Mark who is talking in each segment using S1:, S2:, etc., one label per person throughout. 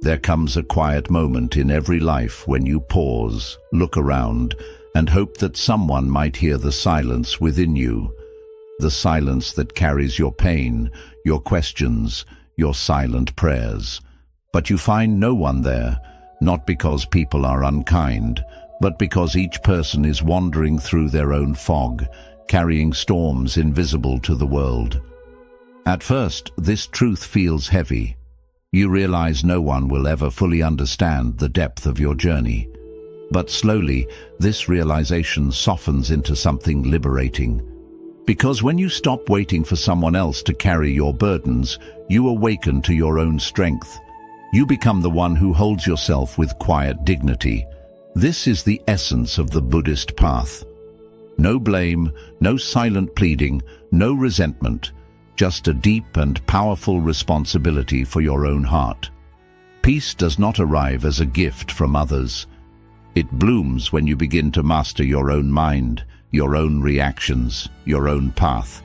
S1: There comes a quiet moment in every life when you pause, look around, and hope that someone might hear the silence within you. The silence that carries your pain, your questions, your silent prayers. But you find no one there, not because people are unkind, but because each person is wandering through their own fog, carrying storms invisible to the world. At first, this truth feels heavy. You realize no one will ever fully understand the depth of your journey. But slowly, this realization softens into something liberating. Because when you stop waiting for someone else to carry your burdens, you awaken to your own strength. You become the one who holds yourself with quiet dignity. This is the essence of the Buddhist path. No blame, no silent pleading, no resentment, just a deep and powerful responsibility for your own heart. Peace does not arrive as a gift from others. It blooms when you begin to master your own mind, your own reactions, your own path.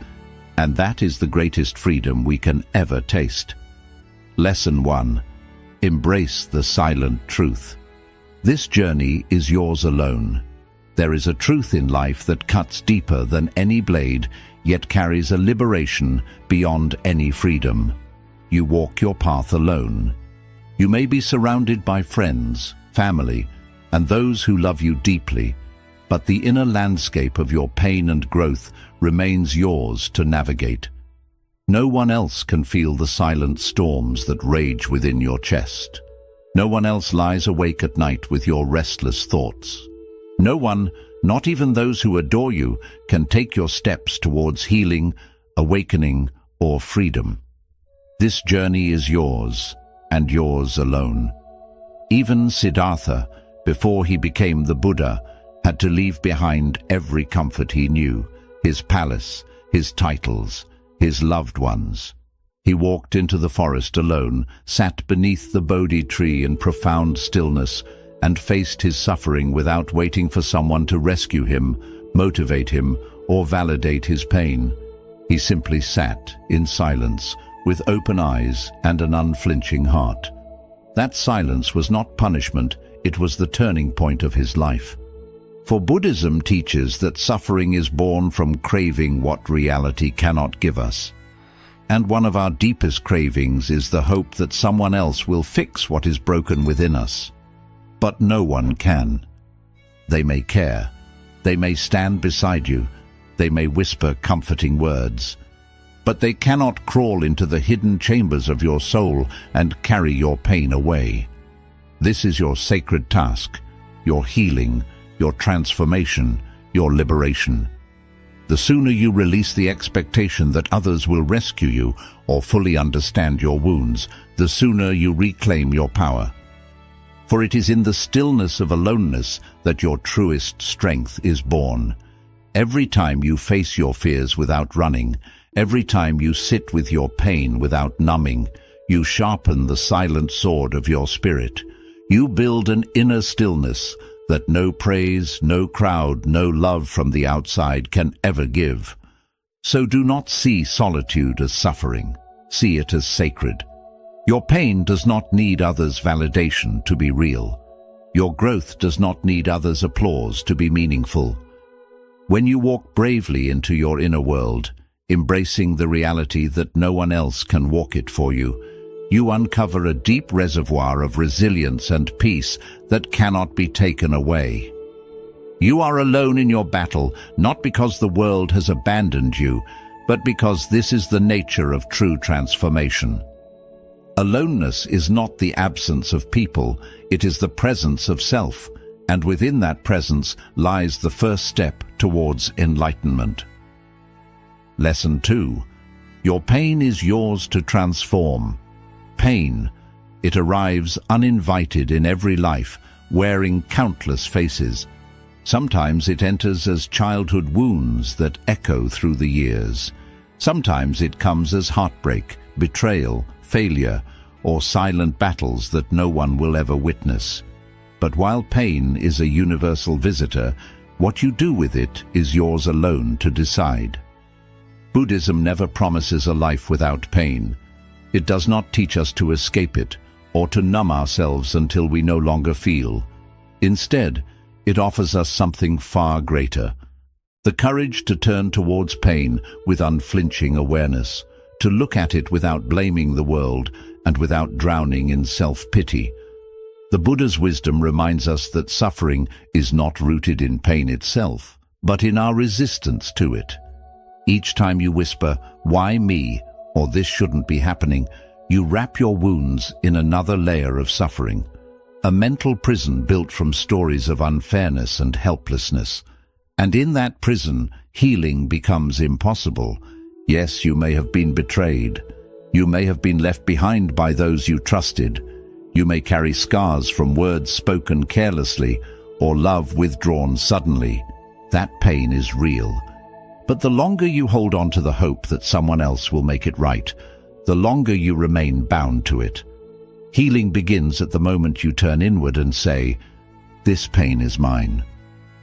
S1: And that is the greatest freedom we can ever taste. Lesson 1. Embrace the silent truth. This journey is yours alone. There is a truth in life that cuts deeper than any blade, yet carries a liberation beyond any freedom. You walk your path alone. You may be surrounded by friends, family, and those who love you deeply, but the inner landscape of your pain and growth remains yours to navigate. No one else can feel the silent storms that rage within your chest. No one else lies awake at night with your restless thoughts. No one, not even those who adore you, can take your steps towards healing, awakening, or freedom. This journey is yours, and yours alone. Even Siddhartha, before he became the Buddha, had to leave behind every comfort he knew, his palace, his titles, his loved ones. He walked into the forest alone, sat beneath the Bodhi tree in profound stillness, and faced his suffering without waiting for someone to rescue him, motivate him, or validate his pain. He simply sat in silence, with open eyes and an unflinching heart. That silence was not punishment, it was the turning point of his life. For Buddhism teaches that suffering is born from craving what reality cannot give us. And one of our deepest cravings is the hope that someone else will fix what is broken within us. But no one can. They may care. They may stand beside you. They may whisper comforting words. But they cannot crawl into the hidden chambers of your soul and carry your pain away. This is your sacred task, your healing, your transformation, your liberation. The sooner you release the expectation that others will rescue you or fully understand your wounds, the sooner you reclaim your power. For it is in the stillness of aloneness that your truest strength is born. Every time you face your fears without running, every time you sit with your pain without numbing, you sharpen the silent sword of your spirit. You build an inner stillness that no praise, no crowd, no love from the outside can ever give. So do not see solitude as suffering. See it as sacred. Your pain does not need others' validation to be real. Your growth does not need others' applause to be meaningful. When you walk bravely into your inner world, embracing the reality that no one else can walk it for you, you uncover a deep reservoir of resilience and peace that cannot be taken away. You are alone in your battle, not because the world has abandoned you, but because this is the nature of true transformation. Aloneness is not the absence of people, it is the presence of self, and within that presence lies the first step towards enlightenment. Lesson 2. Your pain is yours to transform. Pain, it arrives uninvited in every life, wearing countless faces. Sometimes it enters as childhood wounds that echo through the years. Sometimes it comes as heartbreak, betrayal, failure, or silent battles that no one will ever witness. But while pain is a universal visitor, what you do with it is yours alone to decide. Buddhism never promises a life without pain. It does not teach us to escape it, or to numb ourselves until we no longer feel. Instead, it offers us something far greater: the courage to turn towards pain with unflinching awareness, to look at it without blaming the world and without drowning in self-pity. The Buddha's wisdom reminds us that suffering is not rooted in pain itself, but in our resistance to it. Each time you whisper, "Why me?" or "This shouldn't be happening," you wrap your wounds in another layer of suffering, a mental prison built from stories of unfairness and helplessness. And in that prison, healing becomes impossible. Yes, you may have been betrayed. You may have been left behind by those you trusted. You may carry scars from words spoken carelessly or love withdrawn suddenly. That pain is real. But the longer you hold on to the hope that someone else will make it right, the longer you remain bound to it. Healing begins at the moment you turn inward and say, "This pain is mine.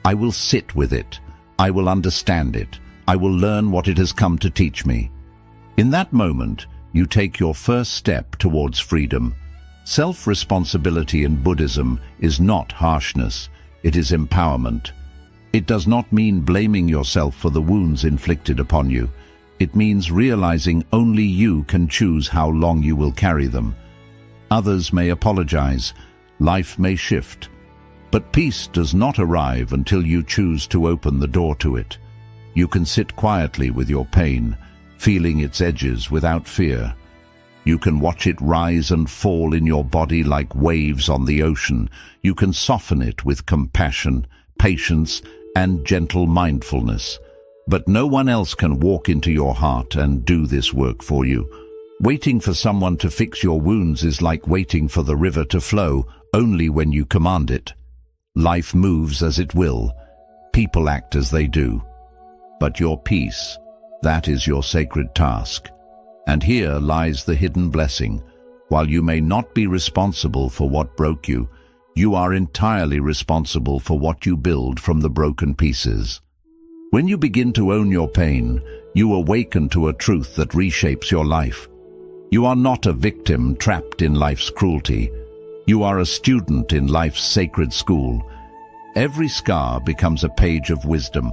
S1: I will sit with it. I will understand it. I will learn what it has come to teach me." In that moment, you take your first step towards freedom. Self-responsibility in Buddhism is not harshness, it is empowerment. It does not mean blaming yourself for the wounds inflicted upon you. It means realizing only you can choose how long you will carry them. Others may apologize, life may shift, but peace does not arrive until you choose to open the door to it. You can sit quietly with your pain, feeling its edges without fear. You can watch it rise and fall in your body like waves on the ocean. You can soften it with compassion, patience, and gentle mindfulness. But no one else can walk into your heart and do this work for you. Waiting for someone to fix your wounds is like waiting for the river to flow only when you command it. Life moves as it will. People act as they do. But your peace, that is your sacred task. And here lies the hidden blessing. While you may not be responsible for what broke you, you are entirely responsible for what you build from the broken pieces. When you begin to own your pain, you awaken to a truth that reshapes your life. You are not a victim trapped in life's cruelty. You are a student in life's sacred school. Every scar becomes a page of wisdom.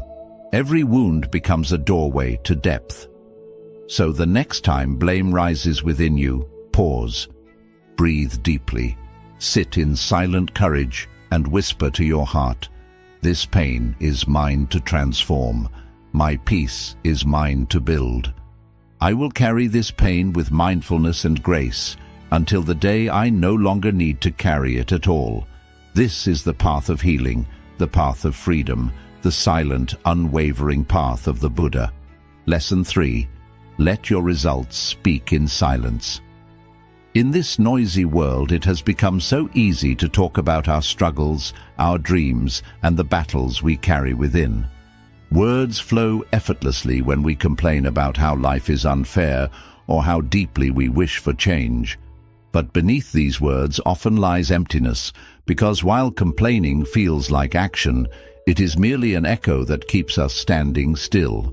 S1: Every wound becomes a doorway to depth. So the next time blame rises within you, pause, breathe deeply, sit in silent courage and whisper to your heart, "This pain is mine to transform. My peace is mine to build. I will carry this pain with mindfulness and grace until the day I no longer need to carry it at all." This is the path of healing, the path of freedom, the silent, unwavering path of the Buddha. Lesson 3. Let your results speak in silence. In this noisy world, it has become so easy to talk about our struggles, our dreams, and the battles we carry within. Words flow effortlessly when we complain about how life is unfair or how deeply we wish for change. But beneath these words often lies emptiness, because while complaining feels like action, it is merely an echo that keeps us standing still.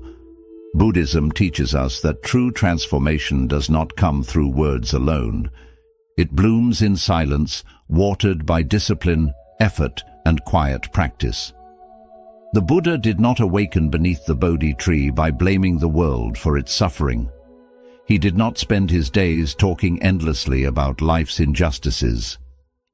S1: Buddhism teaches us that true transformation does not come through words alone. It blooms in silence, watered by discipline, effort, and quiet practice. The Buddha did not awaken beneath the Bodhi tree by blaming the world for its suffering. He did not spend his days talking endlessly about life's injustices.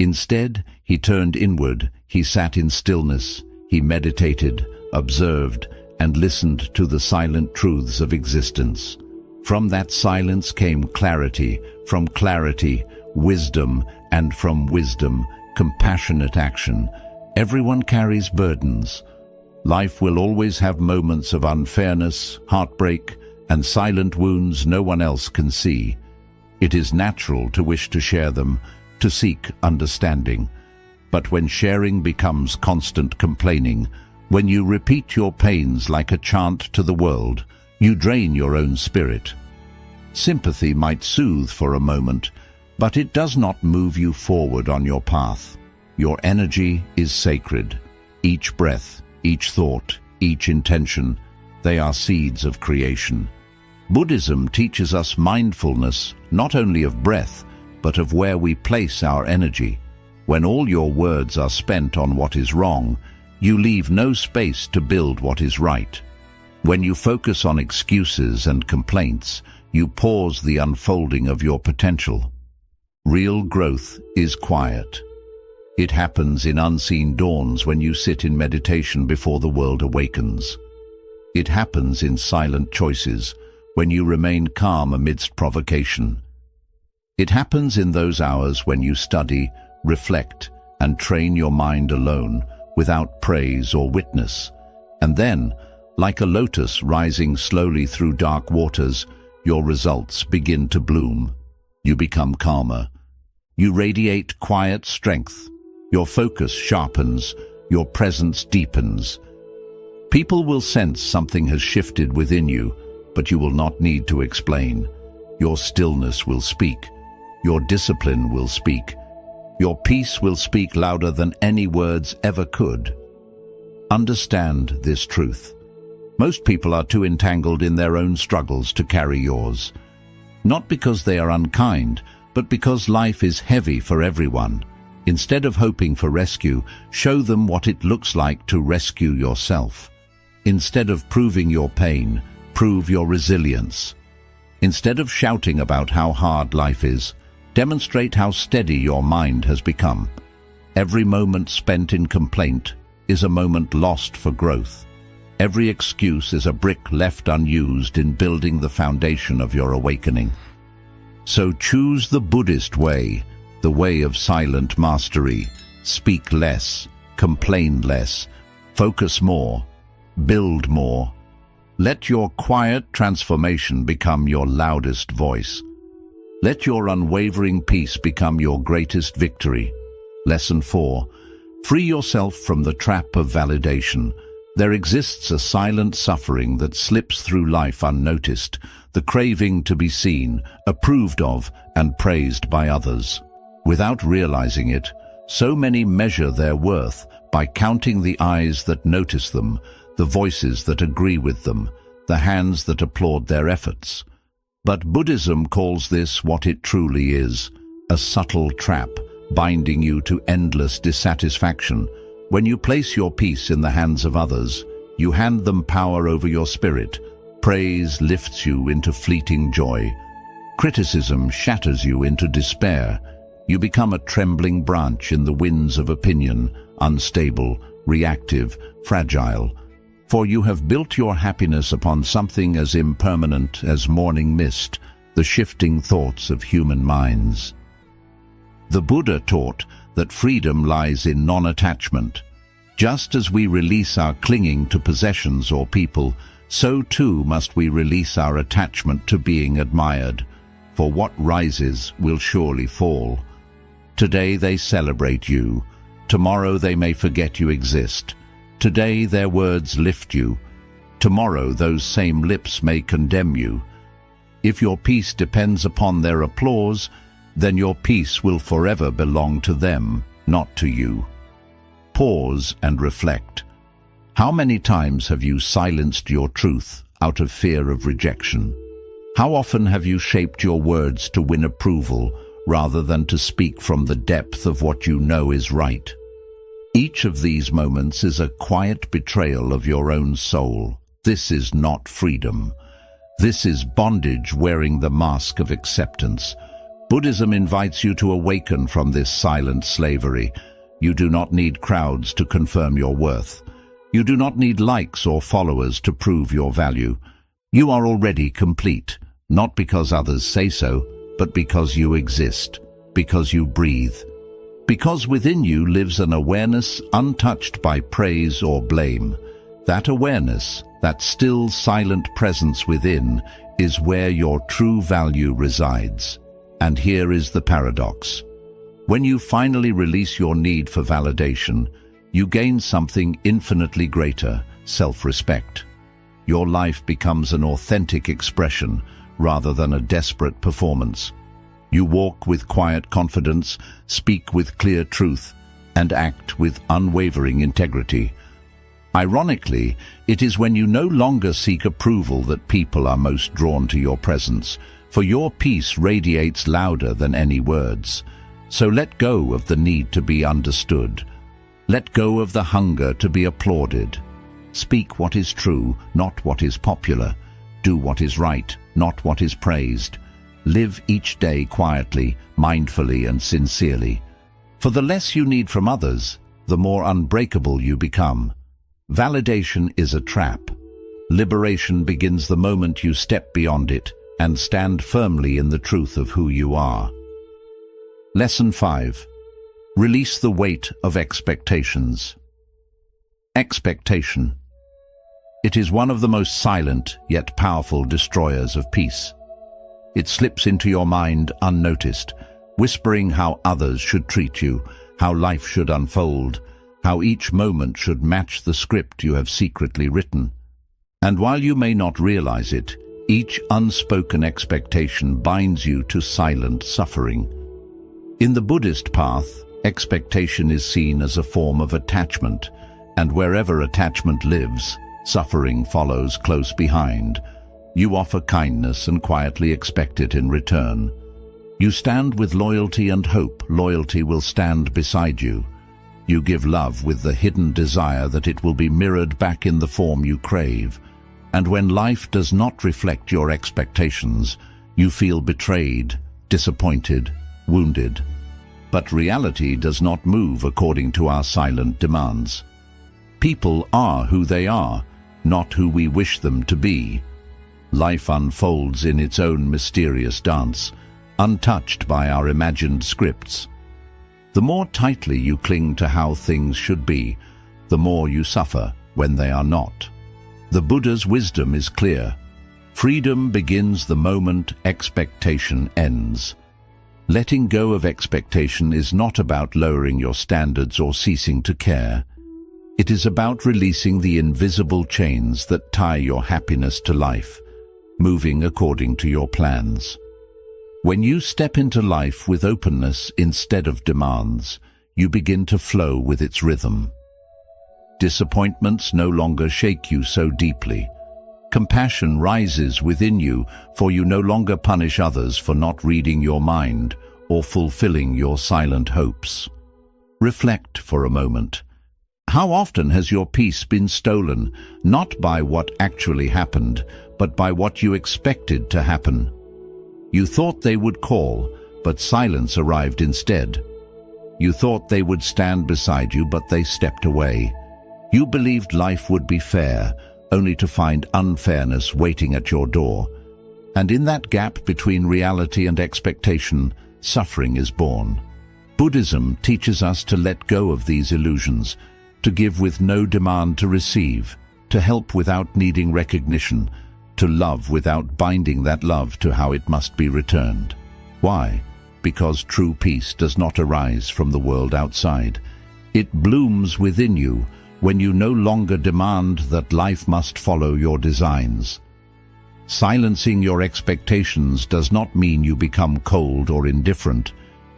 S1: Instead, he turned inward, he sat in stillness, he meditated, observed, and listened to the silent truths of existence. From that silence came clarity, from clarity, wisdom, and from wisdom, compassionate action. Everyone carries burdens. Life will always have moments of unfairness, heartbreak, and silent wounds no one else can see. It is natural to wish to share them, to seek understanding. But when sharing becomes constant complaining, when you repeat your pains like a chant to the world, you drain your own spirit. Sympathy might soothe for a moment, but it does not move you forward on your path. Your energy is sacred. Each breath, each thought, each intention, they are seeds of creation. Buddhism teaches us mindfulness not only of breath, but of where we place our energy. When all your words are spent on what is wrong, you leave no space to build what is right. When you focus on excuses and complaints, you pause the unfolding of your potential. Real growth is quiet. It happens in unseen dawns when you sit in meditation before the world awakens. It happens in silent choices when you remain calm amidst provocation. It happens in those hours when you study, reflect, and train your mind alone without praise or witness. And then, like a lotus rising slowly through dark waters, your results begin to bloom. You become calmer. You radiate quiet strength. Your focus sharpens. Your presence deepens. People will sense something has shifted within you, but you will not need to explain. Your stillness will speak. Your discipline will speak. Your peace will speak louder than any words ever could. Understand this truth. Most people are too entangled in their own struggles to carry yours. Not because they are unkind, but because life is heavy for everyone. Instead of hoping for rescue, show them what it looks like to rescue yourself. Instead of proving your pain, prove your resilience. Instead of shouting about how hard life is, demonstrate how steady your mind has become. Every moment spent in complaint is a moment lost for growth. Every excuse is a brick left unused in building the foundation of your awakening. So choose the Buddhist way, the way of silent mastery. Speak less, complain less, focus more, build more. Let your quiet transformation become your loudest voice. Let your unwavering peace become your greatest victory. Lesson 4. Free yourself from the trap of validation. There exists a silent suffering that slips through life unnoticed, the craving to be seen, approved of, and praised by others. Without realizing it, so many measure their worth by counting the eyes that notice them, the voices that agree with them, the hands that applaud their efforts. But Buddhism calls this what it truly is, a subtle trap, binding you to endless dissatisfaction. When you place your peace in the hands of others, you hand them power over your spirit. Praise lifts you into fleeting joy. Criticism shatters you into despair. You become a trembling branch in the winds of opinion, unstable, reactive, fragile. For you have built your happiness upon something as impermanent as morning mist, the shifting thoughts of human minds. The Buddha taught that freedom lies in non-attachment. Just as we release our clinging to possessions or people, so too must we release our attachment to being admired. For what rises will surely fall. Today they celebrate you. Tomorrow they may forget you exist. Today their words lift you. Tomorrow those same lips may condemn you. If your peace depends upon their applause, then your peace will forever belong to them, not to you. Pause and reflect. How many times have you silenced your truth out of fear of rejection? How often have you shaped your words to win approval rather than to speak from the depth of what you know is right? Each of these moments is a quiet betrayal of your own soul. This is not freedom. This is bondage wearing the mask of acceptance. Buddhism invites you to awaken from this silent slavery. You do not need crowds to confirm your worth. You do not need likes or followers to prove your value. You are already complete, not because others say so, but because you exist, because you breathe. Because within you lives an awareness untouched by praise or blame. That awareness, that still silent presence within, is where your true value resides. And here is the paradox. When you finally release your need for validation, you gain something infinitely greater, self-respect. Your life becomes an authentic expression rather than a desperate performance. You walk with quiet confidence, speak with clear truth, and act with unwavering integrity. Ironically, it is when you no longer seek approval that people are most drawn to your presence, for your peace radiates louder than any words. So let go of the need to be understood. Let go of the hunger to be applauded. Speak what is true, not what is popular. Do what is right, not what is praised. Live each day quietly, mindfully, and sincerely. For the less you need from others, the more unbreakable you become. Validation is a trap. Liberation begins the moment you step beyond it and stand firmly in the truth of who you are. Lesson 5. Release the weight of expectations. Expectation. It is one of the most silent yet powerful destroyers of peace. It slips into your mind unnoticed, whispering how others should treat you, how life should unfold, how each moment should match the script you have secretly written. And while you may not realize it, each unspoken expectation binds you to silent suffering. In the Buddhist path, expectation is seen as a form of attachment, and wherever attachment lives, suffering follows close behind. You offer kindness and quietly expect it in return. You stand with loyalty and hope loyalty will stand beside you. You give love with the hidden desire that it will be mirrored back in the form you crave. And when life does not reflect your expectations, you feel betrayed, disappointed, wounded. But reality does not move according to our silent demands. People are who they are, not who we wish them to be. Life unfolds in its own mysterious dance, untouched by our imagined scripts. The more tightly you cling to how things should be, the more you suffer when they are not. The Buddha's wisdom is clear. Freedom begins the moment expectation ends. Letting go of expectation is not about lowering your standards or ceasing to care. It is about releasing the invisible chains that tie your happiness to life, moving according to your plans. When you step into life with openness instead of demands, you begin to flow with its rhythm. Disappointments no longer shake you so deeply. Compassion rises within you, for you no longer punish others for not reading your mind or fulfilling your silent hopes. Reflect for a moment. How often has your peace been stolen, not by what actually happened, but by what you expected to happen? You thought they would call, but silence arrived instead. You thought they would stand beside you, but they stepped away. You believed life would be fair, only to find unfairness waiting at your door. And in that gap between reality and expectation, suffering is born. Buddhism teaches us to let go of these illusions, to give with no demand to receive, to help without needing recognition, to love without binding that love to how it must be returned. Why? Because true peace does not arise from the world outside. It blooms within you when you no longer demand that life must follow your designs. Silencing your expectations does not mean you become cold or indifferent.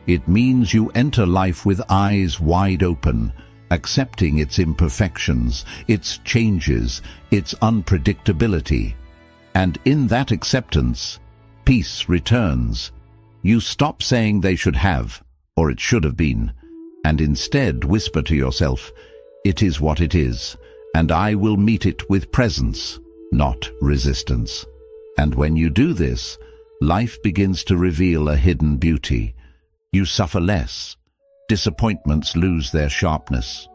S1: It means you enter life with eyes wide open, accepting its imperfections, its changes, its unpredictability. And in that acceptance, peace returns. You stop saying they should have, or it should have been, and instead whisper to yourself, "It is what it is, and I will meet it with presence, not resistance." And when you do this, life begins to reveal a hidden beauty. You suffer less. Disappointments lose their sharpness.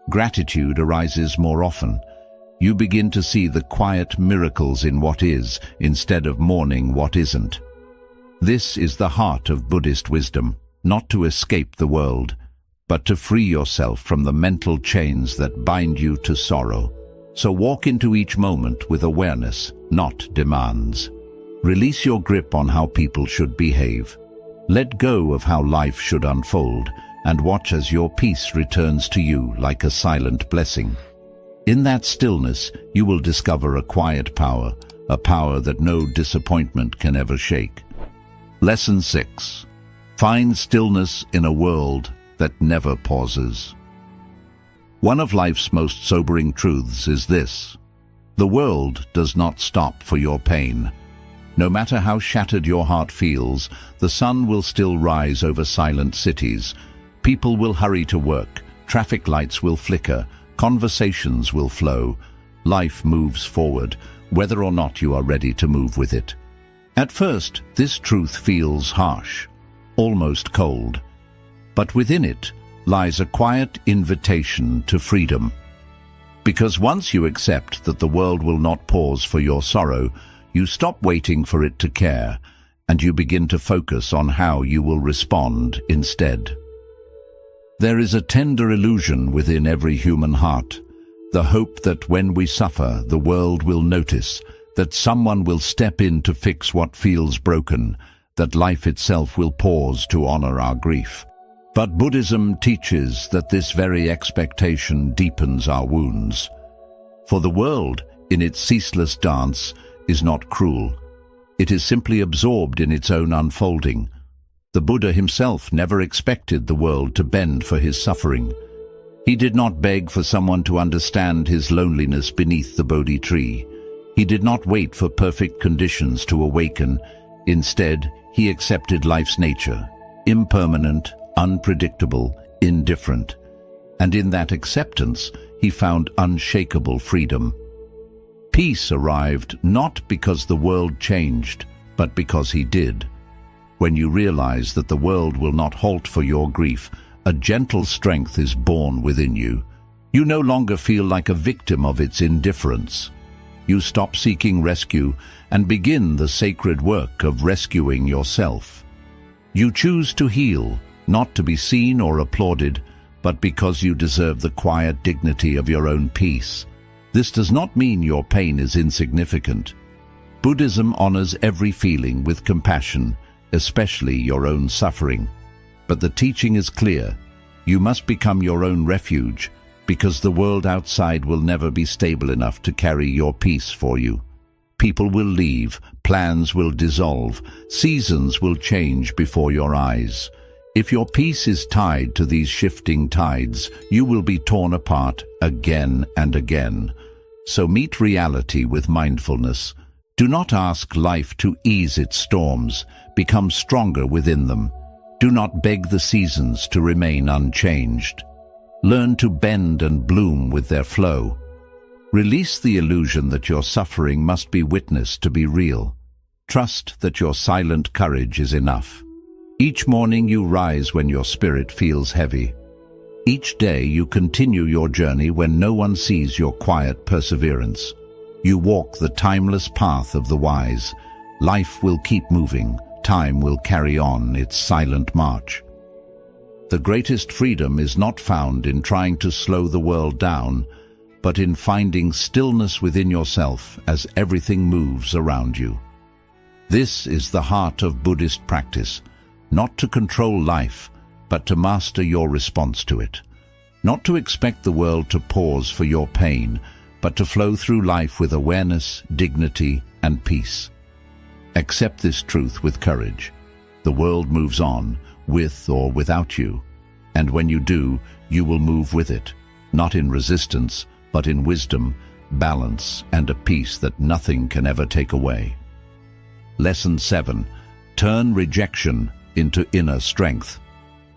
S1: Gratitude arises more often. You begin to see the quiet miracles in what is, instead of mourning what isn't. This is the heart of Buddhist wisdom, not to escape the world, but to free yourself from the mental chains that bind you to sorrow. So walk into each moment with awareness, not demands. Release your grip on how people should behave. Let go of how life should unfold, and watch as your peace returns to you like a silent blessing. In that stillness, you will discover a quiet power, a power that no disappointment can ever shake. Lesson 6. Find stillness in a world that never pauses. One of life's most sobering truths is this: the world does not stop for your pain. No matter how shattered your heart feels, the sun will still rise over silent cities. People will hurry to work, traffic lights will flicker, conversations will flow. Life moves forward, whether or not you are ready to move with it. At first, this truth feels harsh, almost cold. But within it lies a quiet invitation to freedom. Because once you accept that the world will not pause for your sorrow, you stop waiting for it to care, and you begin to focus on how you will respond instead. There is a tender illusion within every human heart, the hope that when we suffer, the world will notice, that someone will step in to fix what feels broken, that life itself will pause to honor our grief. But Buddhism teaches that this very expectation deepens our wounds. For the world, in its ceaseless dance, is not cruel. It is simply absorbed in its own unfolding. The Buddha himself never expected the world to bend for his suffering. He did not beg for someone to understand his loneliness beneath the Bodhi tree. He did not wait for perfect conditions to awaken. Instead, he accepted life's nature, impermanent, unpredictable, indifferent. And in that acceptance, he found unshakable freedom. Peace arrived not because the world changed, but because he did. When you realize that the world will not halt for your grief, a gentle strength is born within you. You no longer feel like a victim of its indifference. You stop seeking rescue and begin the sacred work of rescuing yourself. You choose to heal, not to be seen or applauded, but because you deserve the quiet dignity of your own peace. This does not mean your pain is insignificant. Buddhism honors every feeling with compassion, especially your own suffering. But the teaching is clear. You must become your own refuge, because the world outside will never be stable enough to carry your peace for you. People will leave, plans will dissolve, seasons will change before your eyes. If your peace is tied to these shifting tides, you will be torn apart again and again. So meet reality with mindfulness. Do not ask life to ease its storms. Become stronger within them. Do not beg the seasons to remain unchanged. Learn to bend and bloom with their flow. Release the illusion that your suffering must be witnessed to be real. Trust that your silent courage is enough. Each morning you rise when your spirit feels heavy. Each day you continue your journey when no one sees your quiet perseverance. You walk the timeless path of the wise. Life will keep moving. Time will carry on its silent march. The greatest freedom is not found in trying to slow the world down, but in finding stillness within yourself as everything moves around you. This is the heart of Buddhist practice, not to control life, but to master your response to it. Not to expect the world to pause for your pain, but to flow through life with awareness, dignity, and peace. Accept this truth with courage. The world moves on, with or without you, and when you do, you will move with it, not in resistance, but in wisdom, balance, and a peace that nothing can ever take away. Lesson 7. Turn rejection into inner strength.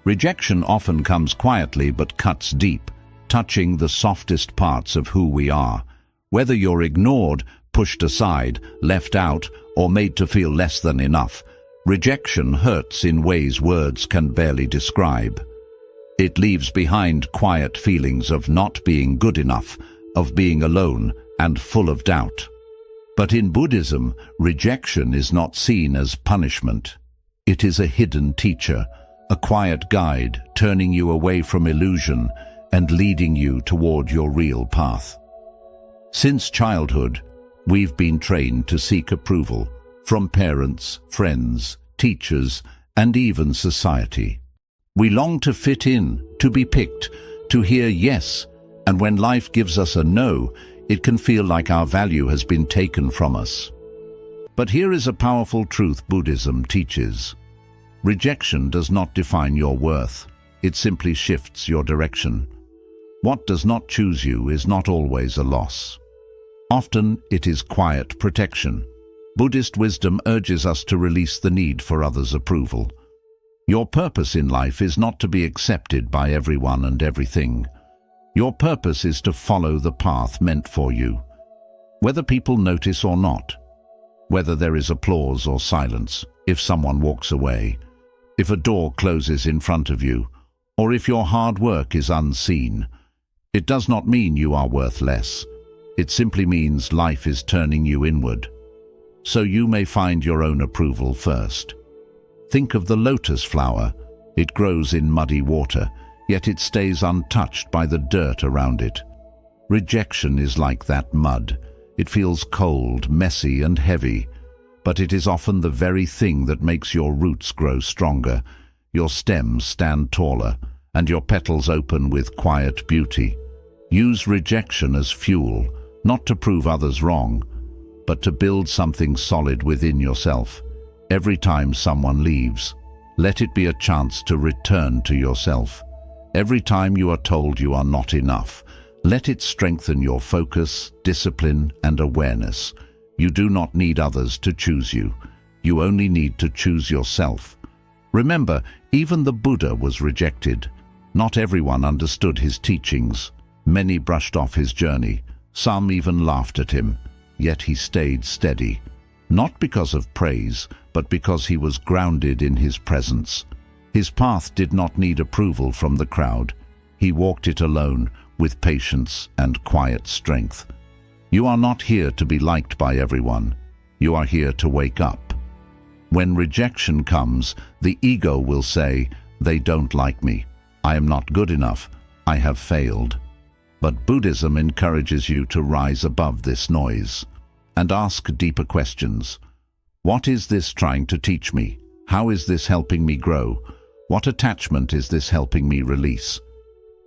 S1: Rejection often comes quietly but cuts deep, touching the softest parts of who we are. Whether you're ignored, pushed aside, left out, or made to feel less than enough, rejection hurts in ways words can barely describe. It leaves behind quiet feelings of not being good enough, of being alone, and full of doubt. But in Buddhism, rejection is not seen as punishment. It is a hidden teacher, a quiet guide turning you away from illusion and leading you toward your real path. Since childhood, we've been trained to seek approval from parents, friends, teachers, and even society. We long to fit in, to be picked, to hear yes, and when life gives us a no, it can feel like our value has been taken from us. But here is a powerful truth Buddhism teaches. Rejection does not define your worth. It simply shifts your direction. What does not choose you is not always a loss. Often it is quiet protection. Buddhist wisdom urges us to release the need for others' approval. Your purpose in life is not to be accepted by everyone and everything. Your purpose is to follow the path meant for you, whether people notice or not, whether there is applause or silence, if someone walks away, if a door closes in front of you, or if your hard work is unseen. It does not mean you are worth less. It simply means life is turning you inward, so you may find your own approval first. Think of the lotus flower. It grows in muddy water, yet it stays untouched by the dirt around it. Rejection is like that mud. It feels cold, messy, and heavy, but it is often the very thing that makes your roots grow stronger, your stems stand taller, and your petals open with quiet beauty. Use rejection as fuel, not to prove others wrong, but to build something solid within yourself. Every time someone leaves, let it be a chance to return to yourself. Every time you are told you are not enough, let it strengthen your focus, discipline, and awareness. You do not need others to choose you. You only need to choose yourself. Remember, even the Buddha was rejected. Not everyone understood his teachings. Many brushed off his journey. Some even laughed at him. Yet he stayed steady, not because of praise, but because he was grounded in his presence. His path did not need approval from the crowd. He walked it alone, with patience and quiet strength. You are not here to be liked by everyone. You are here to wake up. When rejection comes, the ego will say, "They don't like me. I am not good enough. I have failed." But Buddhism encourages you to rise above this noise and ask deeper questions. What is this trying to teach me? How is this helping me grow? What attachment is this helping me release?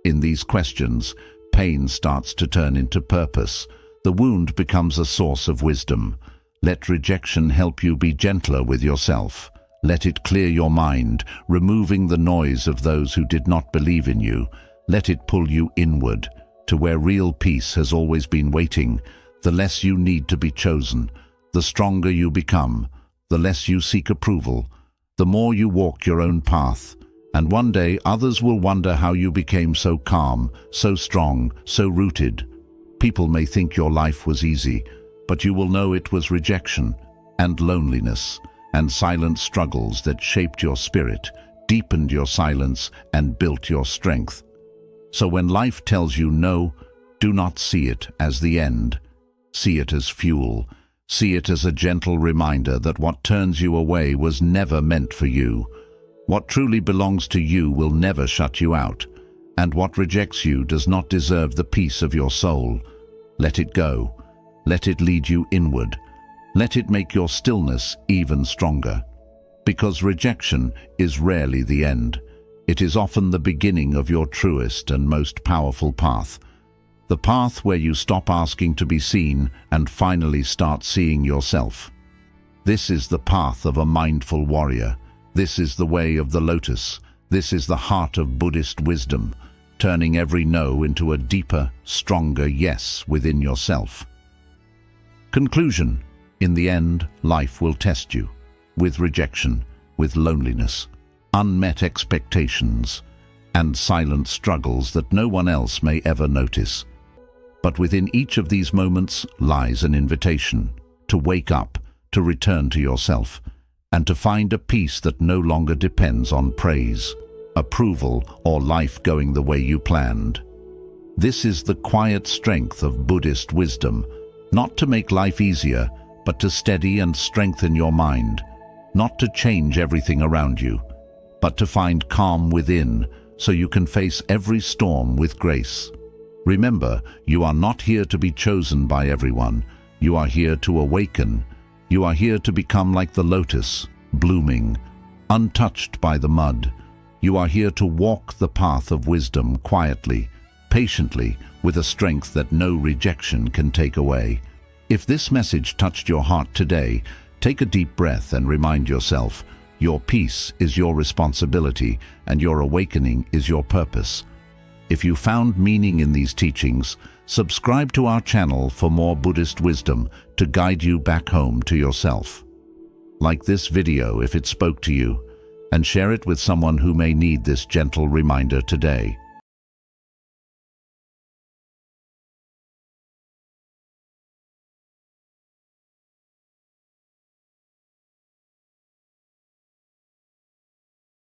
S1: In these questions, pain starts to turn into purpose. The wound becomes a source of wisdom. Let rejection help you be gentler with yourself. Let it clear your mind, removing the noise of those who did not believe in you. Let it pull you inward, to where real peace has always been waiting. The less you need to be chosen, the stronger you become, the less you seek approval, the more you walk your own path. And one day others will wonder how you became so calm, so strong, so rooted. People may think your life was easy, but you will know it was rejection and loneliness and silent struggles that shaped your spirit, deepened your silence, and built your strength. So when life tells you no, do not see it as the end. See it as fuel. See it as a gentle reminder that what turns you away was never meant for you. What truly belongs to you will never shut you out, and what rejects you does not deserve the peace of your soul. Let it go. Let it lead you inward. Let it make your stillness even stronger. Because rejection is rarely the end. It is often the beginning of your truest and most powerful path. The path where you stop asking to be seen and finally start seeing yourself. This is the path of a mindful warrior. This is the way of the lotus. This is the heart of Buddhist wisdom, turning every no into a deeper, stronger yes within yourself. Conclusion. In the end, life will test you, with rejection, with loneliness, unmet expectations, and silent struggles that no one else may ever notice. But within each of these moments lies an invitation to wake up, to return to yourself, and to find a peace that no longer depends on praise, approval, or life going the way you planned. This is the quiet strength of Buddhist wisdom, not to make life easier, but to steady and strengthen your mind, not to change everything around you, but to find calm within so you can face every storm with grace. Remember, you are not here to be chosen by everyone. You are here to awaken. You are here to become like the lotus, blooming, untouched by the mud. You are here to walk the path of wisdom quietly, patiently, with a strength that no rejection can take away. If this message touched your heart today, take a deep breath and remind yourself, your peace is your responsibility and your awakening is your purpose. If you found meaning in these teachings, Subscribe to our channel for more Buddhist wisdom to guide you back home to yourself. Like this video if it spoke to you, and share it with someone who may need this gentle reminder today.